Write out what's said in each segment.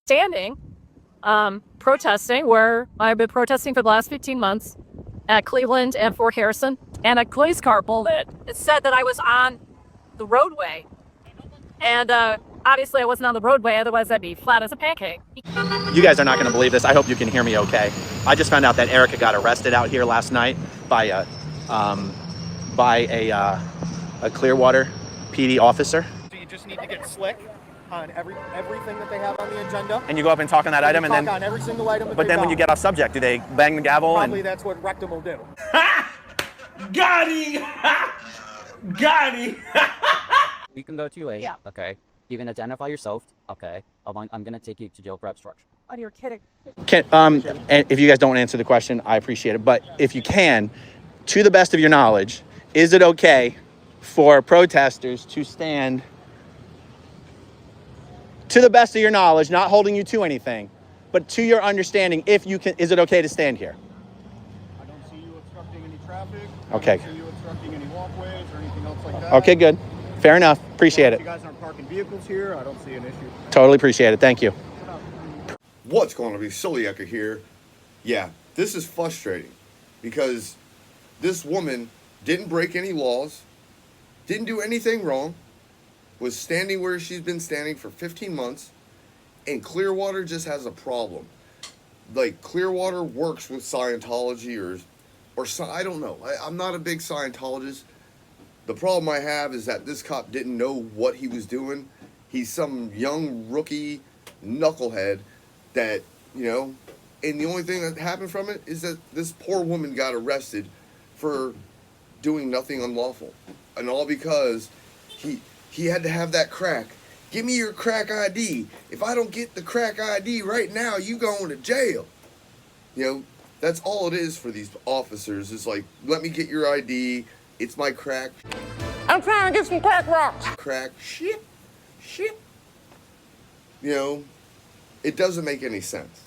standing, protesting where I've been protesting for the last 15 months at Cleveland and Fort Harrison, and a police car pulled it. It said that I was on the roadway, and obviously I wasn't on the roadway, otherwise I'd be flat as a pancake. You guys are not going to believe this. I hope you can hear me okay. I just found out that Erica got arrested out here last night by a Clearwater PD officer. So you just need to get slick on everything that they have on the agenda. And you go up and talk on that item, and then on every single item. But then when you get off subject, do they bang the gavel? Probably that's what rectum will do. Got him! Got him! We can go 2 ways. Yeah. Okay. You can identify yourself. Okay. I'm gonna take you to jail for obstruction. Oh, you're kidding. And if you guys don't answer the question, I appreciate it. But if you can, to the best of your knowledge, is it okay for protesters to stand? To the best of your knowledge, not holding you to anything, but to your understanding, if you can, is it okay to stand here? I don't see you obstructing any traffic. Okay. I don't see you obstructing any walkways or anything else like that. Okay, good. Fair enough. Appreciate it. You guys aren't parking vehicles here. I don't see an issue. Totally appreciate it. Thank you. What's going to be Hazellief here? Yeah, this is frustrating because this woman didn't break any laws, didn't do anything wrong, was standing where she's been standing for 15 months, and Clearwater just has a problem. Like, Clearwater works with Scientology or I don't know. I'm not a big Scientologist. The problem I have is that this cop didn't know what he was doing. He's some young rookie knucklehead that, you know, and the only thing that happened from it is that this poor woman got arrested for doing nothing unlawful. And all because he had to have that crack. Give me your crack ID. If I don't get the crack ID right now, you going to jail. You know, that's all it is for these officers. It's like, let me get your ID. It's my crack. I'm trying to get some crack rocks. Crack. Shit. You know, it doesn't make any sense.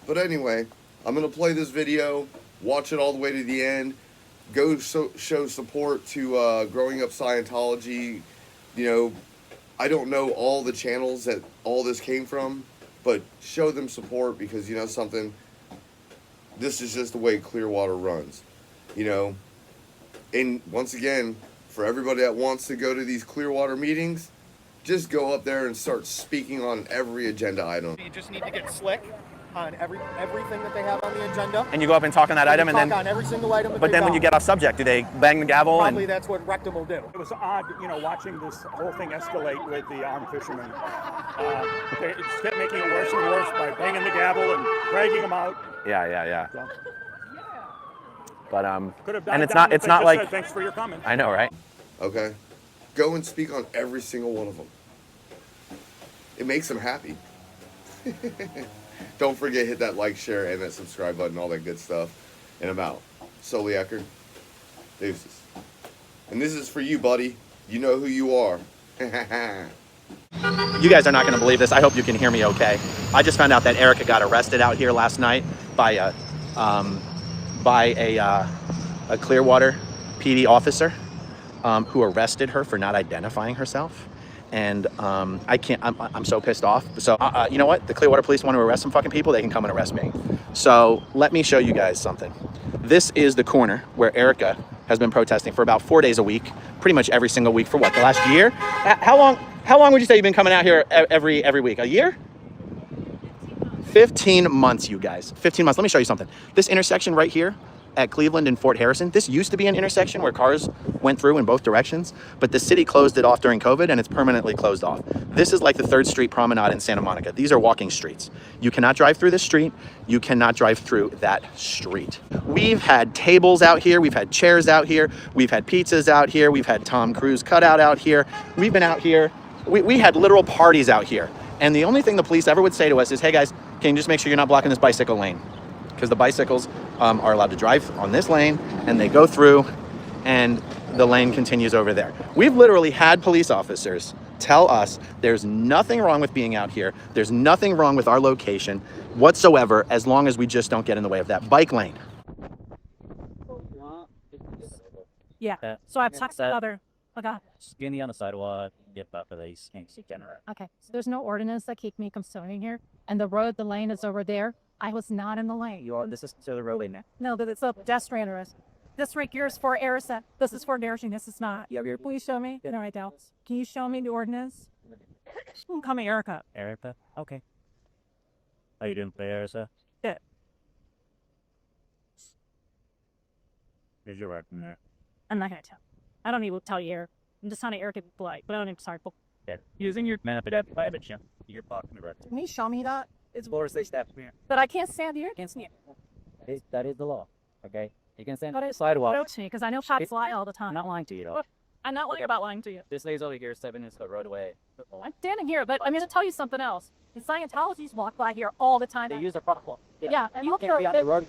But anyway, I'm going to play this video, watch it all the way to the end, go show support to Growing Up Scientology. You know, I don't know all the channels that all this came from, but show them support because, you know something, this is just the way Clearwater runs, you know. And once again, for everybody that wants to go to these Clearwater meetings, just go up there and start speaking on every agenda item. You just need to get slick on everything that they have on the agenda. And you go up and talk on that item, and then on every single item. But then when you get off subject, do they bang the gavel? Probably that's what rectum will do. It was odd, you know, watching this whole thing escalate with the armed fishermen. They just kept making it worse and worse by banging the gavel and dragging them out. Yeah. So, But could have and it's not like said, thanks for your comment. I know, right? Okay? Go and speak on every single one of them. It makes them happy. Don't forget, hit that like, share, and that subscribe button, all that good stuff. And I'm out. Hazellief. Deuces. And this is for you, buddy. You know who you are. You guys are not going to believe this. I hope you can hear me okay. I just found out that Erica got arrested out here last night by a Clearwater PD officer who arrested her for not identifying herself. And I'm so pissed off. So you know what? The Clearwater police want to arrest some fucking people, they can come and arrest me. So let me show you guys something. This is the corner where Erica has been protesting for about 4 days a week, pretty much every single week for what, the last year? How long would you say you've been coming out here every week? A year? 15 months, you guys. 15 months. Let me show you something. This intersection right here at Cleveland and Fort Harrison, this used to be an intersection where cars went through in both directions, but the city closed it off during COVID and it's permanently closed off. This is like the 3rd Street Promenade in Santa Monica. These are walking streets. You cannot drive through this street. You cannot drive through that street. We've had tables out here. We've had chairs out here. We've had pizzas out here. We've had Tom Cruise cutout out here. We've been out here. We had literal parties out here. And the only thing the police ever would say to us is, hey guys, can you just make sure you're not blocking this bicycle lane? Because the bicycles are allowed to drive on this lane and they go through and the lane continues over there. We've literally had police officers tell us there's nothing wrong with being out here. There's nothing wrong with our location whatsoever as long as we just don't get in the way of that bike lane. Yeah. So I've talked to other. Oh God. Skinny on the sidewalk. get up for these degenerate. Okay, so there's no ordinance that keep me from swimming here, and the lane is over there. I was not in the lane. This is to the roadway now. No, but it's a pedestrian arrest. This right here is for Arisa. This is for nourishing. This is not. You have your Will you show me? No, I don't. Can you show me the ordinance? Call me Erica. Erica? Okay. How you doing today, Erica? Yeah. Here's your record there. I'm not gonna tell. I don't even tell you, Eric. I'm just trying to Erica be polite, but I don't even sorry. Yeah. Using your manifest private, you're blocking the record. Can you show me that? It's Florida State staff here. But I can't stand here. Can't stand. That is the law. Okay. You can stand But on the it's sidewalk. Don't to me, because I know cops lie all the I'm time. not lying to you, though. I'm not lying about lying to you. This lady's over here 7 minutes the road away. I'm standing here, but I'm going to tell you something else. The Scientologists walk by here all the time. They use a problem. Yeah, and you Can't be on the road.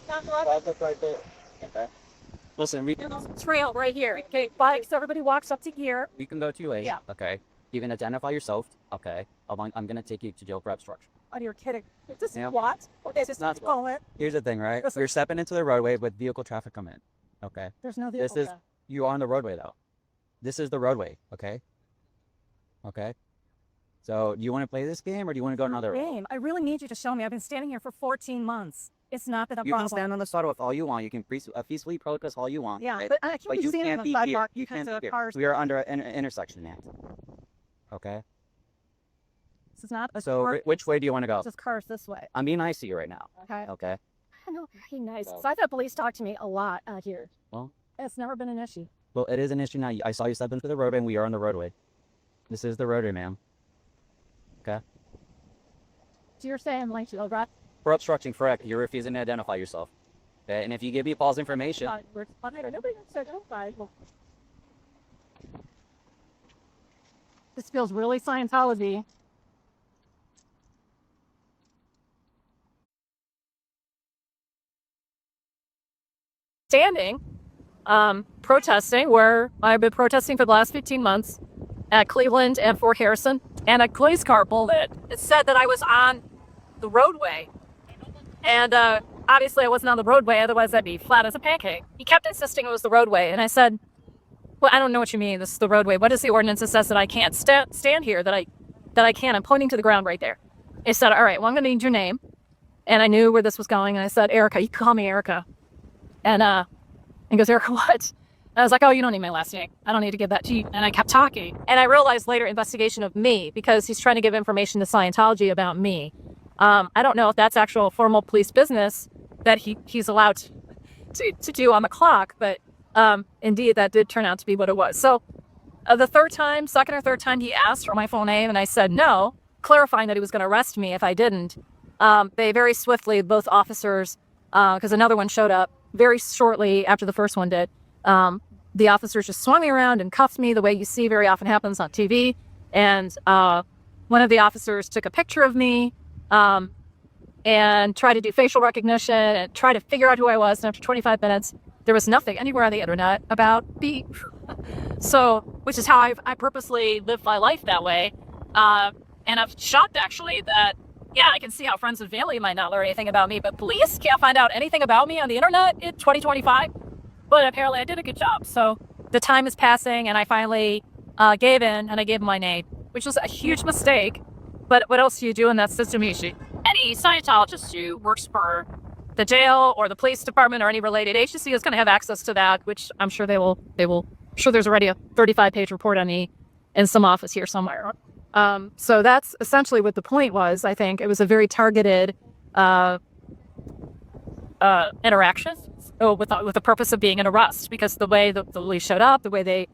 That's right there. Okay. Listen, we trail right here. Okay, bikes. Everybody walks up to here. can go 2 ways. Yeah. Okay. You can identify yourself. Okay. I'm gonna take you to jail for obstruction. Oh, you're kidding. Is this Yeah. what? This is Not call it. Here's the thing, right? Listen. You're stepping into the roadway with vehicle traffic come in. Okay. There's no This is you are on the roadway though. This is the roadway. Okay. Okay. So do you want to play this game or do you want to go another road? game. I really need you to show me. I've been standing here for 14 months. It's not been a You problem. can stand on the sidewalk all you want. You can peacefully protest all you want. Yeah, right? but I can't But be you standing on can't the be here. sidewalk You because can't of be here. cars. We are under an intersection now. Okay. This is not a So car. which way do you want to go? This is cars this way. I'm being nice to you right now. Okay. Okay. I know, very nice. So- So I've had police talk to me a lot out here. Well, It's never been an issue. well, it is an issue now. I saw you step into the roadway, and we are on the roadway. This is the roadway, ma'am. Okay. So you're saying like you right? For obstruction, correct. You're refusing to identify yourself. Okay. And if you give me false information, We're nobody said outside. This feels really Scientology. Standing, protesting where I've been protesting for the last 15 months at Cleveland and Fort Harrison, and a police car pulled in. It said that I was on the roadway, and obviously I wasn't on the roadway, otherwise I'd be flat as a pancake. He kept insisting it was the roadway, and I said, well, I don't know what you mean, this is the roadway. What is the ordinance that says that I can't stand here, that I can't? I'm pointing to the ground right there. He said, all right, well, I'm going to need your name. And I knew where this was going, and I said, Erica, you can call me Erica. And he goes, Erica, what? And I was like, oh, you don't need my last name. I don't need to give that to you. And I kept talking. And I realized later investigation of me, because he's trying to give information to Scientology about me. I don't know if that's actual formal police business that he's allowed to do on the clock, but indeed that did turn out to be what it was. So the second or third time he asked for my full name, and I said no, clarifying that he was going to arrest me if I didn't. They very swiftly, both officers, because another one showed up very shortly after the first one did, the officers just swung me around and cuffed me the way you see very often happens on TV. And one of the officers took a picture of me and tried to do facial recognition and try to figure out who I was. And after 25 minutes, there was nothing anywhere on the internet about me. So, which is how I purposely live my life that way. And I'm shocked actually that, yeah, I can see how friends and family might not learn anything about me, but police can't find out anything about me on the internet in 2025. But apparently I did a good job. So the time is passing, and I finally gave in, and I gave him my name, which was a huge mistake. But what else do you do in that system, Ishi? Any Scientologist who works for the jail or the police department or any related agency is going to have access to that, which I'm sure they will. I'm sure there's already a 35-page report on me in some office here somewhere. So that's essentially what the point was. I think it was a very targeted interaction with the purpose of being an arrest, because the way the police showed up, the way they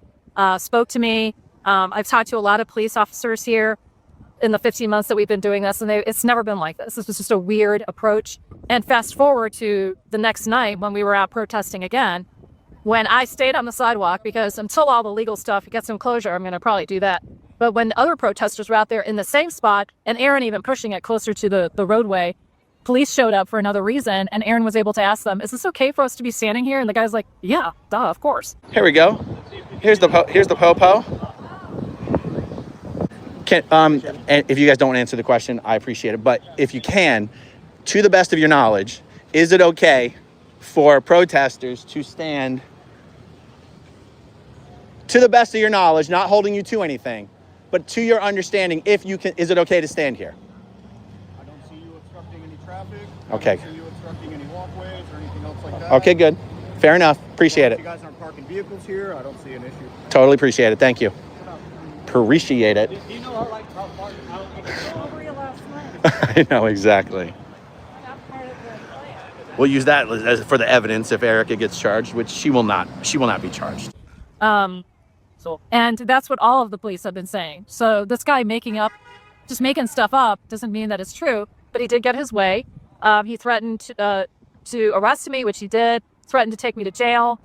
spoke to me. I've talked to a lot of police officers here in the 15 months that we've been doing this, and it's never been like this. This was just a weird approach. And fast forward to the next night when we were out protesting again, when I stayed on the sidewalk, because until all the legal stuff gets some closure, I'm going to probably do that. But when other protesters were out there in the same spot, and Aaron even pushing it closer to the roadway, police showed up for another reason, and Aaron was able to ask them, is this okay for us to be standing here? And the guy's like, yeah, duh, of course. Here we go. Here's the po-po. And if you guys don't answer the question, I appreciate it. But if you can, to the best of your knowledge, is it okay for protesters to stand to the best of your knowledge, not holding you to anything, but to your understanding, if you can, is it okay to stand here? I don't see you obstructing any traffic. Okay. I don't see you obstructing any walkways or anything else like that. Okay, good. Fair enough. Appreciate If it. you guys aren't parking vehicles here, I don't see an issue. Totally appreciate it. Thank you. Appreciate it. You know how like how far out I know, exactly. We'll use that for the evidence if Erica gets charged, which she will not. She will not be charged. And that's what all of the police have been saying. So this guy just making stuff up doesn't mean that it's true, but he did get his way. He threatened to arrest me, which he did, threatened to take me to jail.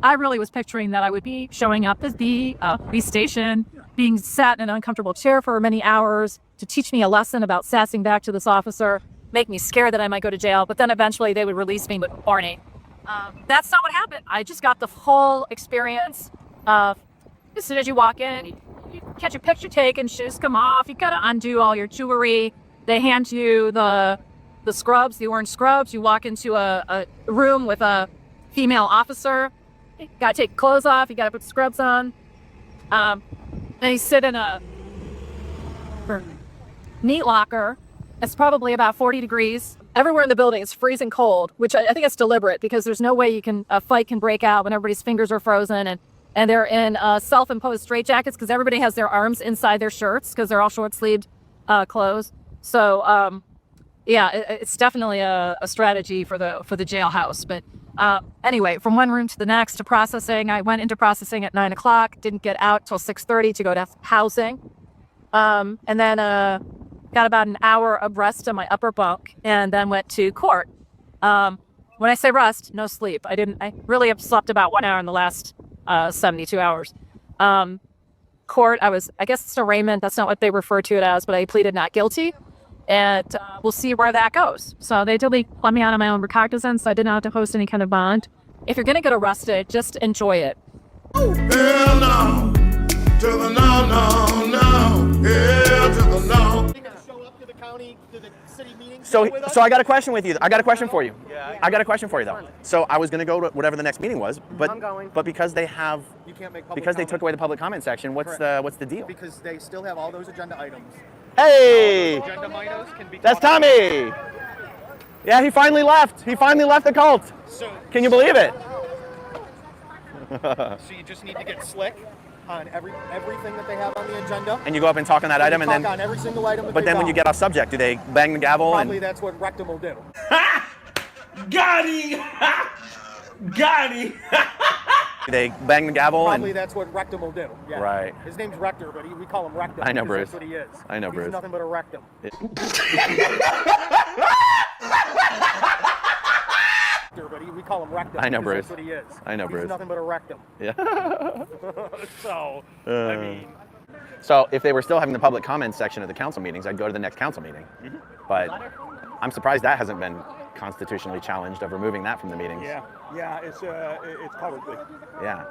I really was picturing that I would be showing up at the police station, being sat in an uncomfortable chair for many hours to teach me a lesson about sassing back to this officer, make me scared that I might go to jail, but then eventually they would release me with a warning. That's not what happened. I just got the full experience of as soon as you walk in, you catch your picture taken, shoes come off, you gotta undo all your jewelry. They hand you the scrubs, the orange scrubs. You walk into a room with a female officer. You gotta take clothes off, you gotta put scrubs on. And you sit in a meat locker. It's probably about 40 degrees. Everywhere in the building is freezing cold, which I think it's deliberate because there's no way a fight can break out when everybody's fingers are frozen and they're in self-imposed straitjackets because everybody has their arms inside their shirts because they're all short-sleeved clothes. So it's definitely a strategy for the jailhouse. But anyway, from one room to the next to processing, I went into processing at 9 o'clock, didn't get out till 6:30 to go to housing. And then got about an hour of rest in my upper bunk and then went to court. When I say rest, no sleep. I really have slept about 1 hour in the last 72 hours. Court, I guess it's arraignment. That's not what they refer to it as, but I pleaded not guilty. And we'll see where that goes. So they did let me out on my own recognizance, so I didn't have to post any kind of bond. If you're going to get arrested, just enjoy it. Hell no, to the no, no, no, hell to the no. Are you gonna show up to the county, to the city meeting? So with us? I got a question with you. I got a question for you. I got a question for you though. So I was gonna go to whatever the next meeting was, but I'm going. but because they You took away the public comment section, what's the deal? Because they still have all those agenda items. Hey, Agenda items can be that's talked Tommy. Yeah, he finally left. He finally left the cult. So Can you believe it? you just need to get slick on everything that they have on the agenda. And you go up and talk on that item, and talk then on every single item. but then when you get off subject, do they bang the gavel? probably that's what rectum will do. Got him! Got him! Do they bang the gavel? Probably that's what rectum will do. Yeah. Right. His name's Rector, but we call him rectum. I know, because Bruce. That's what he is. I know, He's Bruce. nothing but a rectum. But we call him rectum. I know, because Bruce. That's what he is. I know, He's Bruce. nothing but a rectum. Yeah. So I mean, So if they were still having the public comments section of the council meetings, I'd go to the next council meeting. But I'm surprised that hasn't been constitutionally challenged of removing that from the meetings. Yeah, it's cowardly. Yeah.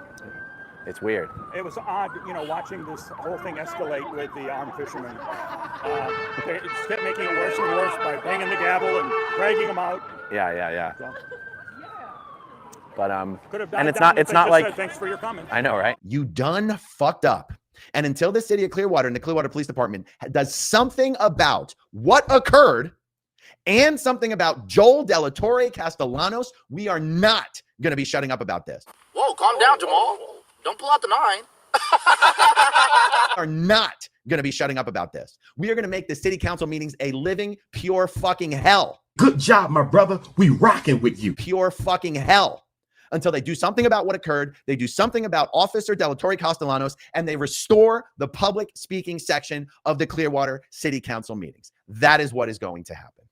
It's weird. It was odd, watching this whole thing escalate with the armed fishermen. They just kept making it worse and worse by banging the gavel and dragging them out. Yeah. So, But could have and died it's down not if it's they not just like said, thanks for your comments. I know, right? You done fucked up. And until the city of Clearwater and the Clearwater Police Department does something about what occurred and something about Joel De La Torre Castellanos, we are not going to be shutting up about this. Whoa, calm down, Jamal. Don't pull out the 9. Are not going to be shutting up about this. We are going to make the city council meetings a living, pure fucking hell. Good job, my brother. We rocking with you. Pure fucking hell. Until they do something about what occurred, they do something about Officer De La Torre Castellanos, and they restore the public speaking section of the Clearwater City Council meetings. That is what is going to happen.